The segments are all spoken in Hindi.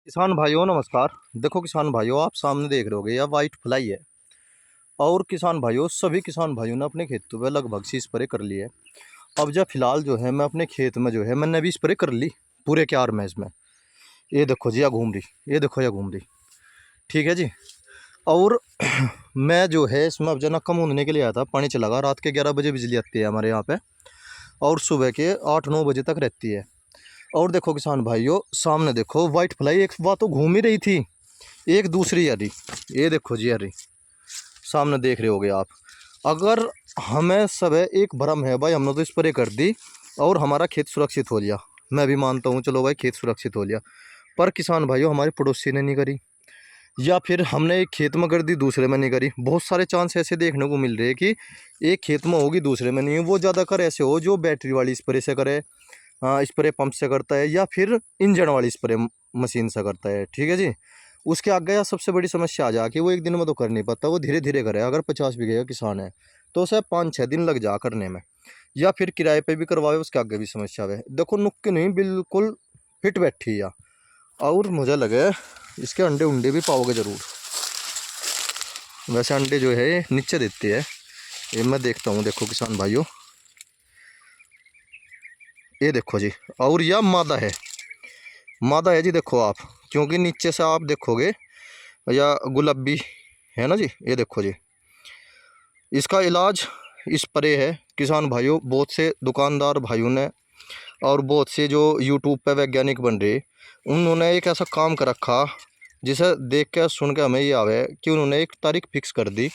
किसान भाइयों नमस्कार। देखो किसान भाइयों, आप सामने देख रहे होगे यह वाइट फ्लाई है। और किसान भाइयों, सभी किसान भाइयों ने अपने खेतों पे लगभग से स्प्रे कर लिए। अब जब फिलहाल जो है मैं अपने खेत में जो है मैंने भी स्प्रे कर ली पूरे क्यार में इसमें। ये देखो जी, यह घूम रही, ये देखो यह घूम रही। ठीक है जी। और मैं जो है इसमें अब जना कम होने के लिए आया था, पानी चला गया। रात के 11 बजे बिजली आती है हमारे यहाँ पे, और सुबह के 8-9 बजे तक रहती है। और देखो किसान भाइयों, सामने देखो वाइट फ्लाई एक बार तो घूम ही रही थी, एक दूसरी आ रही। ये देखो जी, आ रही, सामने देख रहे होगे आप। अगर हमें सब एक भ्रम है भाई, हमने तो स्प्रे कर दी और हमारा खेत सुरक्षित हो लिया। मैं भी मानता हूँ, चलो भाई खेत सुरक्षित हो लिया। पर किसान भाइयों, हमारे पड़ोसी ने नहीं करी, या फिर हमने एक खेत में कर दी दूसरे में नहीं करी। बहुत सारे चांस ऐसे देखने को मिल रहे हैं कि एक खेत में होगी दूसरे में नहीं। वो ज़्यादातर ऐसे हो जो बैटरी वाली स्प्रे से करे, स्प्रे पंप से करता है, या फिर इंजन वाली स्प्रे मशीन से करता है। ठीक है जी। उसके आगे या सबसे बड़ी समस्या आ जा कि वो एक दिन में तो कर नहीं पाता, वो धीरे धीरे करे। अगर 50 बीघे का किसान है तो उसे 5-6 दिन लग जा करने में, या फिर किराए पे भी करवाए, उसके आगे भी समस्या है। देखो नुक्की नहीं, बिल्कुल फिट बैठी है। और मुझे लगे इसके अंडे उंडे भी पाओगे ज़रूर। वैसे अंडे जो है नीचे देते हैं, ये मैं देखता हूँ। देखो किसान भाइयों, ये देखो जी। और यह मादा है, मादा है जी। देखो आप, क्योंकि नीचे से आप देखोगे या गुलाबी है ना जी। ये देखो जी, इसका इलाज स्प्रे है किसान भाइयों। बहुत से दुकानदार भाइयों ने और बहुत से जो यूट्यूब पे वैज्ञानिक बन रहे, उन्होंने एक ऐसा काम कर रखा जिसे देख के सुन के हमें ये आवे कि उन्होंने एक तारीख फिक्स कर दी,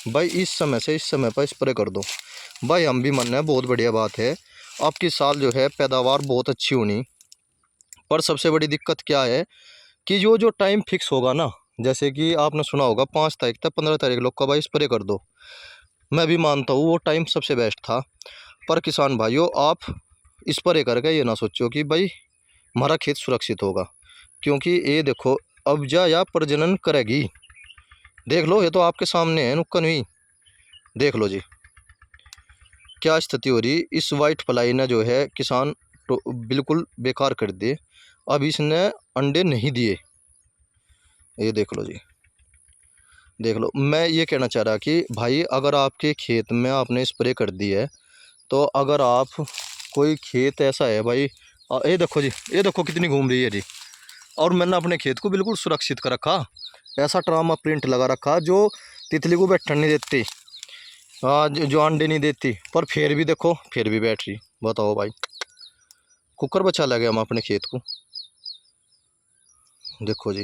भाई इस समय से इस समय पर स्प्रे कर दो। भाई हम भी मानना है, बहुत बढ़िया बात है। आपकी साल जो है पैदावार बहुत अच्छी होनी। पर सबसे बड़ी दिक्कत क्या है कि जो जो टाइम फिक्स होगा ना, जैसे कि आपने सुना होगा 5 तारीख तक 15 तारीख लोग का भाई स्प्रे कर दो। मैं भी मानता हूँ वो टाइम सबसे बेस्ट था। पर किसान भाइयों, आप स्प्रे करके ये ना सोचो कि भाई हमारा खेत सुरक्षित होगा, क्योंकि ये देखो अब जा या प्रजनन करेगी। देख लो, ये तो आपके सामने है, नुक्कन हुई। देख लो जी क्या स्थिति हो रही। इस वाइट फ्लाई ने जो है किसान तो बिल्कुल बेकार कर दिए। अब इसने अंडे नहीं दिए। ये देख लो जी, देख लो। मैं ये कहना चाह रहा कि भाई अगर आपके खेत में आपने स्प्रे कर दी है, तो अगर आप कोई खेत ऐसा है भाई, ये देखो जी, ये देखो कितनी घूम रही है जी। और मैंने अपने खेत को बिल्कुल सुरक्षित कर रखा। ऐसा ट्रामा प्रिंट लगा रखा जो तितली को बैठने नहीं देती, जो अंडे नहीं देती। पर फिर भी देखो, फिर भी बैठ रही। बताओ भाई, कुकर बचा लगे हम अपने खेत को। देखो जी,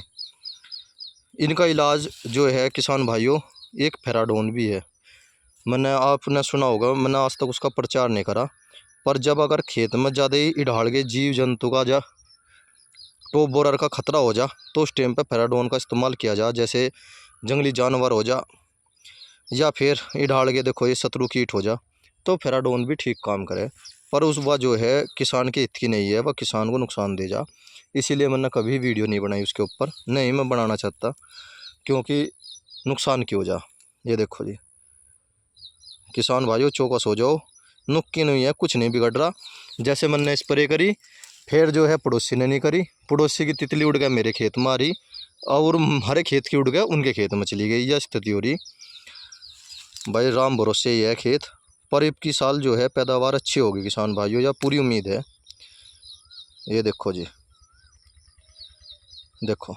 इनका इलाज जो है किसान भाइयों, एक फेराडोन भी है। मैंने, आपने सुना होगा, मैंने आज तक उसका प्रचार नहीं करा। पर जब अगर खेत में ज़्यादा ही इढ़ाल के जीव जंतु का जा टॉप बोरर का खतरा हो जा, तो उस टाइम पे फेराडोन का इस्तेमाल किया जा। जैसे जंगली जानवर हो जा, या फिर इढ़ाल के देखो ये शत्रु कीट हो जा, तो फेराडोन भी ठीक काम करे। पर उस वह जो है किसान के हित की नहीं है, वह किसान को नुकसान दे जा। इसीलिए मैंने कभी वीडियो नहीं बनाई उसके ऊपर, नहीं मैं बनाना चाहता, क्योंकि नुकसान क्यों जा। ये देखो जी किसान भाइयों, चौकस हो जाओ। नुक्की नहीं है, कुछ नहीं बिगड़ रहा। जैसे मैंने स्प्रे करी, फिर जो है पड़ोसी ने नहीं करी। पड़ोसी की तितली उड़ गया मेरे खेत में आ रही, और हमारे खेत की उड़ गया उनके खेत में चली गई। यह स्थिति हो रही। भाई राम भरोसे ही है खेत। पर अब की साल जो है पैदावार अच्छी होगी किसान भाइयों, या पूरी उम्मीद है। ये देखो जी, देखो